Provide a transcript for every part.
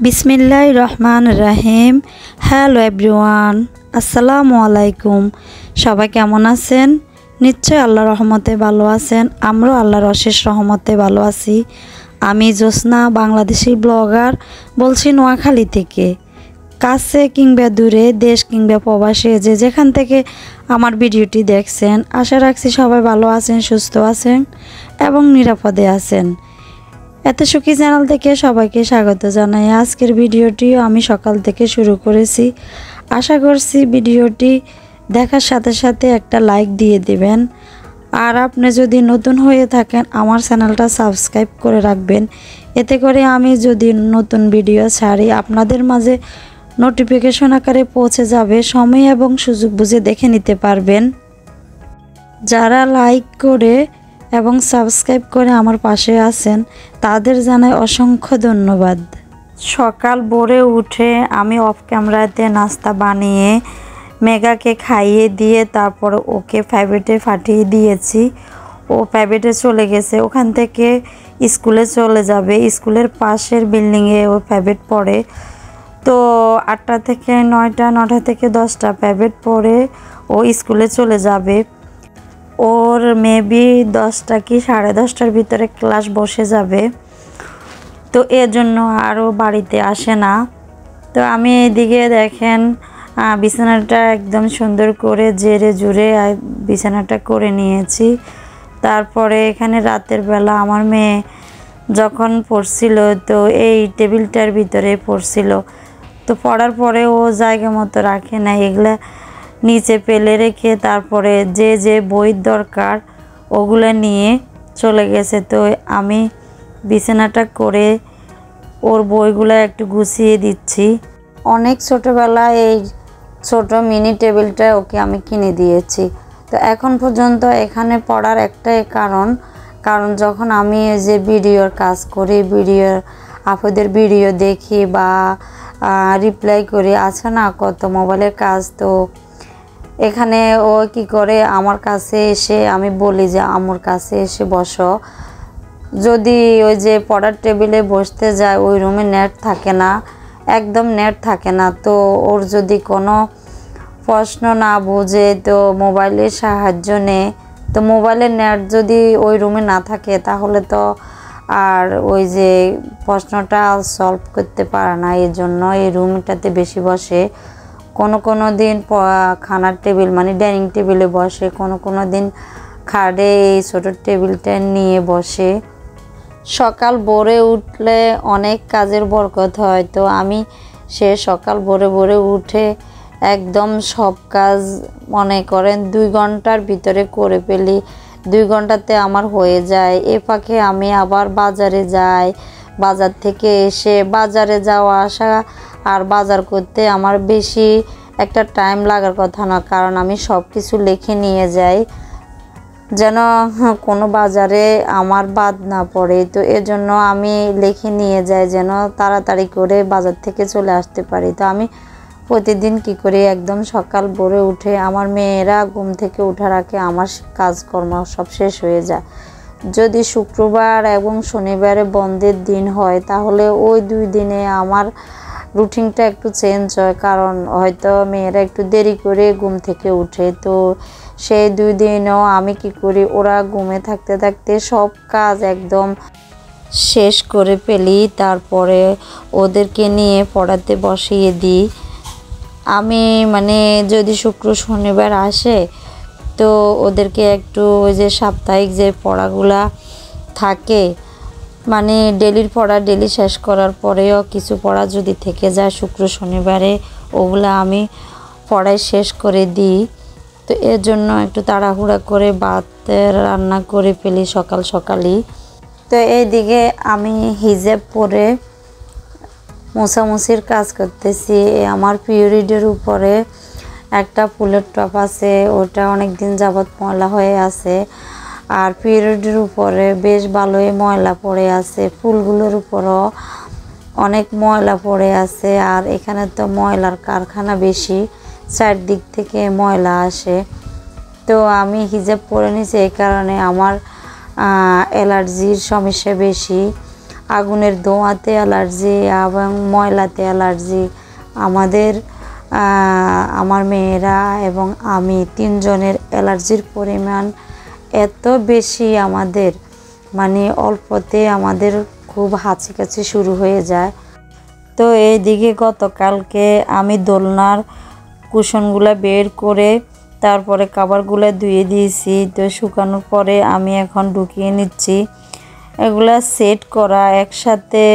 বিসমিল্লাহির রহমানির রহিম। Hello everyone, আসসালামু আলাইকুম। সবাই কেমন আছেন? নিশ্চয়ই আল্লাহর রহমতে ভালো আছেন। আমরাও আল্লাহর অশেষ রহমতে ভালো আছি। আমি জ্যোৎস্না, বাংলাদেশি ব্লগার, বলছি নোয়াখালী থেকে। কাছে কিংবা দূরে, দেশ কিংবা প্রবাসে, যে যেখান থেকে আমার ভিডিওটি দেখছেন, আশা রাখছি সবাই ভালো আছেন, সুস্থ আছেন এবং নিরাপদে আছেন। এত সুখী চ্যানেল থেকে সবাইকে স্বাগত জানাই। আজকের ভিডিওটিও আমি সকাল থেকে শুরু করেছি। আশা করছি ভিডিওটি দেখার সাথে সাথে একটা লাইক দিয়ে দিবেন। আর আপনি যদি নতুন হয়ে থাকেন, আমার চ্যানেলটা সাবস্ক্রাইব করে রাখবেন। এতে করে আমি যদি নতুন ভিডিও ছাড়ি, আপনাদের মাঝে নোটিফিকেশন আকারে পৌঁছে যাবে। সময় এবং সুযোগ বুঝে দেখে নিতে পারবেন। যারা লাইক করে এবং সাবস্ক্রাইব করে আমার পাশে আছেন, তাদের জানাই অসংখ্য ধন্যবাদ। সকাল ভোরে উঠে আমি অফ ক্যামেরাতে নাস্তা বানিয়ে মেগাকে খাইয়ে দিয়ে তারপর ওকে প্রাইভেটে পাঠিয়ে দিয়েছি। ও প্রাইভেটে চলে গেছে, ওখান থেকে স্কুলে চলে যাবে। স্কুলের পাশের বিল্ডিংয়ে ও প্রাইভেট পড়ে। তো 8টা থেকে 9টা, 9টা থেকে 10টা প্রাইভেট পড়ে ও স্কুলে চলে যাবে। ওর মেবি 10টা কি 10:30টার ভিতরে ক্লাস বসে যাবে। তো এর জন্য আরও বাড়িতে আসে না। তো আমি এদিকে দেখেন বিছানাটা একদম সুন্দর করে জেরে জুড়ে বিছানাটা করে নিয়েছি। তারপরে এখানে রাতের বেলা আমার মেয়ে যখন পড়ছিল, তো এই টেবিলটার ভিতরে পড়ছিল। তো পড়ার পরে ও জায়গা মতো রাখে না, এগুলা নিচে ফেলে রেখে তারপরে যে বই দরকার ওগুলো নিয়ে চলে গেছে। তো আমি বিছানাটা করে ওর বইগুলো একটু গুছিয়ে দিচ্ছি। অনেক ছোটোবেলায় এই ছোট মিনি টেবিলটা ওকে আমি কিনে দিয়েছি। তো এখন পর্যন্ত এখানে পড়ার একটাই কারণ যখন আমি যে ভিডিওর কাজ করি, আপুদের ভিডিও দেখি বা রিপ্লাই করি, আছে না কত মোবাইলের কাজ, তো এখানে ও কি করে আমার কাছে এসে আমি বলি যে আমার কাছে এসে বসো। যদি ওই যে পড়ার টেবিলে বসতে যায়, ওই রুমে নেট থাকে না, একদম নেট থাকে না। তো ওর যদি কোনো প্রশ্ন না বোঝে তো মোবাইলের সাহায্য নেয়। তো মোবাইলের নেট যদি ওই রুমে না থাকে তাহলে তো আর ওই যে প্রশ্নটা সলভ করতে পারে না। এই জন্য এই রুমটাতে বেশি বসে। কোনো দিন খানার টেবিল মানে ডাইনিং টেবিলে বসে, কোনো দিন খাটে এই ছোটো টেবিলটা নিয়ে বসে। সকাল ভোরে উঠলে অনেক কাজের বরকত হয়। তো আমি সকাল ভোরে উঠে একদম সব কাজ মনে করেন 2 ঘন্টার ভিতরে করে ফেলি। 2 ঘন্টাতে আমার হয়ে যায়। এ ফাঁকে আমি আবার বাজারে যাই। বাজার থেকে এসে বাজারে যাওয়া আসা আর বাজার করতে আমার বেশি একটা টাইম লাগার কথা না, কারণ আমি সব কিছু লিখে নিয়ে যাই যেন কোনো বাজারে আমার বাদ না পড়ে। তো এর জন্য আমি লিখে নিয়ে যাই যেন তাড়াতাড়ি করে বাজার থেকে চলে আসতে পারি। তো আমি প্রতিদিন কি করি, একদম সকাল ভোরে উঠে আমার মেয়েরা ঘুম থেকে ওঠার আগে আমার কাজকর্ম সব শেষ হয়ে যায়। যদি শুক্রবার এবং শনিবারে বন্ধের দিন হয় তাহলে ওই 2 দিনে আমার রুটিনটা একটু চেঞ্জ হয়, কারণ হয়তো মেয়েরা একটু দেরি করে ঘুম থেকে উঠে। তো সেই 2 দিনও আমি কি করি, ওরা ঘুমে থাকতে থাকতে সব কাজ একদম শেষ করে ফেলি। তারপরে ওদেরকে নিয়ে পড়াতে বসিয়ে দিই। আমি মানে যদি শুক্র শনিবার আসে তো ওদেরকে একটু ওই যে সাপ্তাহিক যে পড়াগুলা থাকে, মানে ডেলির পড়া ডেলি শেষ করার পরেও কিছু পড়া যদি থেকে যায় শুক্র শনিবারে, ওগুলা আমি পড়াই শেষ করে দিই। তো এর জন্য একটু তাড়াহুড়া করে ভাত রান্না করে ফেলি সকালই। তো এইদিকে আমি হিজাব পরে মোছামুছির কাজ করতেছি। আমার পিরিয়ডের উপরে একটা ফুলের টপ আছে, ওটা অনেক দিন যাবৎ ময়লা হয়ে আছে। আর পিরিয়ডের উপরে বেশ ভালোই ময়লা পড়ে আছে, ফুলগুলোর উপরও অনেক ময়লা পড়ে আছে। আর এখানে তো ময়লার কারখানা বেশি, চারদিক থেকে ময়লা আসে। তো আমি হিজাব পরে নিয়েছি, এই কারণে আমার অ্যালার্জির সমস্যা বেশি। আগুনের ধোঁয়াতে অ্যালার্জি এবং ময়লাতে অ্যালার্জি। আমার মেয়েরা এবং আমি তিনজনের অ্যালার্জির পরিমাণ এত বেশি আমাদের, মানে অল্পতে আমাদের খুব হাঁচি শুরু হয়ে যায়। তো এইদিকে গতকালকে আমি দোলনার কুশনগুলো বের করে তারপরে কাভারগুলো ধুয়ে দিয়েছি। তো শুকানোর পরে আমি এখন ঢুকিয়ে নিচ্ছি। এগুলা সেট করা একসাথে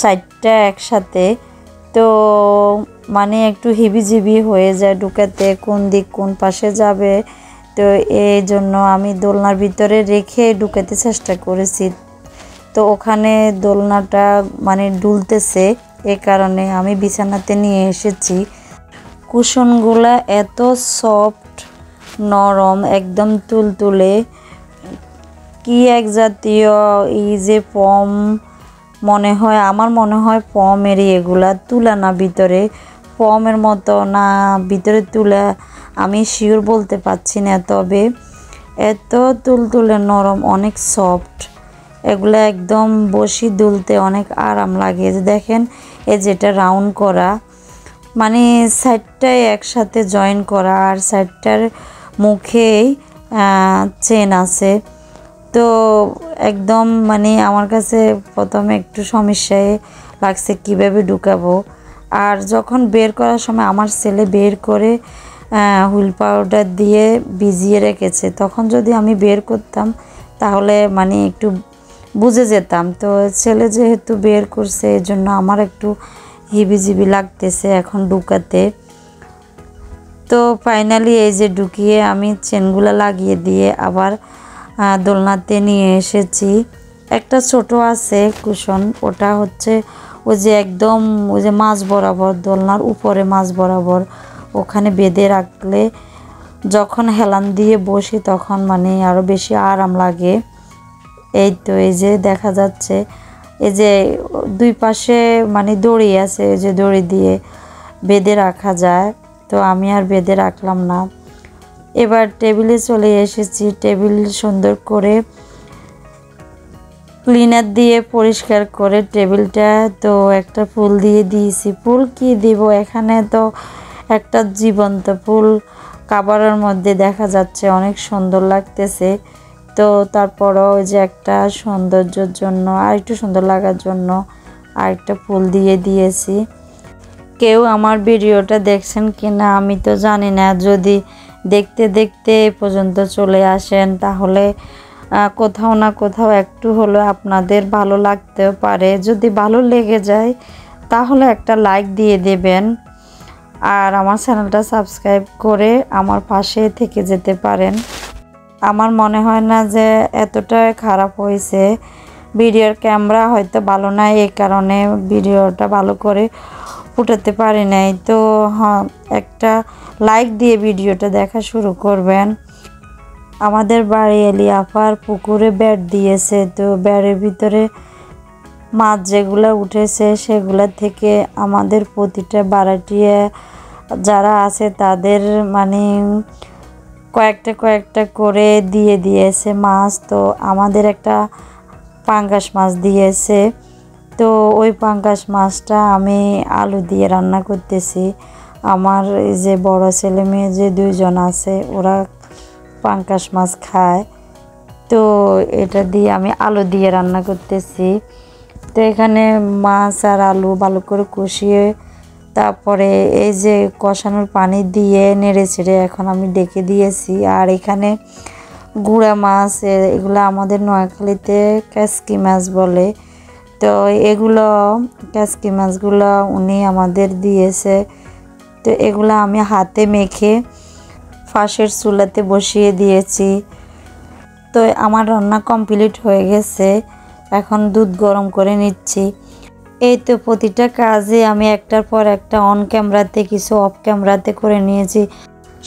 4টা একসাথে, তো মানে একটু হিবিজিবি হয়ে যায় ঢুকাতে, কোন দিক কোন পাশে যাবে। তো এই জন্য আমি দোলনার ভিতরে রেখে ঢুকাতে চেষ্টা করেছি। তো ওখানে দোলনাটা মানে দুলতেছে, এ কারণে আমি বিছানাতে নিয়ে এসেছি। কুশনগুলা এত সফট, নরম, একদম তুলতুলে, কি এক জাতীয় এই যে পম মনে হয়, আমার মনে হয় পমেরই এগুলা, তুলা না ভিতরে পমের মতো না ভিতরে তুলা, আমি শিওর বলতে পারছি না, তবে এত তুলতুলে নরম, অনেক সফট। এগুলো একদম বসি দুলতে অনেক আরাম লাগে। দেখেন এই যেটা রাউন্ড করা, মানে সাইডটাই একসাথে জয়েন করা, আর সাইডটার মুখেই চেন আছে। তো একদম মানে আমার কাছে প্রথমে একটু সমস্যায় লাগছে কিভাবে ঢুকাবো। আর যখন বের করার সময় আমার ছেলে বের করে হুইল পাউডার দিয়ে ভিজিয়ে রেখেছে, তখন যদি আমি বের করতাম তাহলে মানে একটু বুঝে যেতাম। তো ছেলে যেহেতু বের করছে, এই জন্য আমার একটু হিবিজিবি লাগতেছে এখন ঢুকাতে। তো ফাইনালি এই যে ঢুকিয়ে আমি চেনগুলো লাগিয়ে দিয়ে আবার দোলনাতে নিয়ে এসেছি। একটা ছোট আছে কুশন, ওটা হচ্ছে ওই যে একদম ওই যে মাঝ বরাবর, দোলনার উপরে মাঝ বরাবর, ওখানে বেঁধে রাখলে যখন হেলান দিয়ে বসি তখন মানে আরও বেশি আরাম লাগে। এই তো এই যে দেখা যাচ্ছে এই যে দুই পাশে মানে দড়ি আছে, এই যে দড়ি দিয়ে বেঁধে রাখা যায়। তো আমি আর বেঁধে রাখলাম না। এবার টেবিলে চলে এসেছি। টেবিল সুন্দর করে ক্লিনার দিয়ে পরিষ্কার করে টেবিলটা তো একটা ফুল দিয়ে দিয়েছি। ফুল কি দিব, এখানে তো একটা জীবন্ত ফুল কাভারের মধ্যে দেখা যাচ্ছে, অনেক সুন্দর লাগতেছে। তো তারপরও ওই যে একটা সৌন্দর্যের জন্য, আর একটু সুন্দর লাগার জন্য আরেকটা ফুল দিয়ে দিয়েছি। কেউ আমার ভিডিওটা দেখছেন কি না আমি তো জানি না। যদি দেখতে দেখতে এ পর্যন্ত চলে আসেন তাহলে কোথাও না কোথাও একটু হলো আপনাদের ভালো লাগতেও পারে। যদি ভালো লেগে যায় তাহলে একটা লাইক দিয়ে দেবেন, আর আমার চ্যানেলটা সাবস্ক্রাইব করে আমার পাশে থেকে যেতে পারেন। আমার মনে হয় না যে এতটাই খারাপ হয়েছে। ভিডিওর ক্যামেরা হয়তো ভালো নাই, এই কারণে ভিডিওটা ভালো করে ফুটাতে পারি নাই। তো হ্যাঁ, একটা লাইক দিয়ে ভিডিওটা দেখা শুরু করবেন। আমাদের বাড়ি এলিয়াফার পুকুরে ব্যাট দিয়েছে, তো ব্যাটের ভিতরে মাছ যেগুলো উঠেছে সেগুলা থেকে আমাদের প্রতিটা বাড়াটিয়া যারা আছে তাদের মানে কয়েকটা করে দিয়ে দিয়েছে মাছ। তো আমাদের একটা পাঙ্গাস মাছ দিয়েছে। তো ওই পাঙ্গাস মাছটা আমি আলু দিয়ে রান্না করতেছি। আমার এই যে বড় ছেলে মেয়ে যে 2 জন আছে, ওরা পাঙ্গাস মাছ খায়। তো এটা দিয়ে আমি আলু দিয়ে রান্না করতেছি। তো এখানে মাছ আর আলু ভালো করে কষিয়ে তারপরে এই যে কষানোর পানি দিয়ে নেড়ে ছেড়ে এখন আমি ডেকে দিয়েছি। আর এখানে গুঁড়া মাছ, এগুলো আমাদের নোয়াখালীতে কাসকি মাছ বলে। তো এগুলো কাসকি মাছগুলো উনি আমাদের দিয়েছে। তো এগুলো আমি হাতে মেখে ফাঁসের চুলাতে বসিয়ে দিয়েছি। তো আমার রান্না কমপ্লিট হয়ে গেছে, এখন দুধ গরম করে নিচ্ছি। এই তো প্রতিটা কাজে আমি একটার পর একটা অন ক্যামেরাতে কিছু অফ ক্যামেরাতে করে নিয়েছি।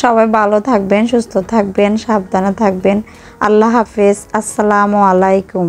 সবাই ভালো থাকবেন, সুস্থ থাকবেন, সাবধানে থাকবেন। আল্লাহ হাফেজ। আসসালামু আলাইকুম।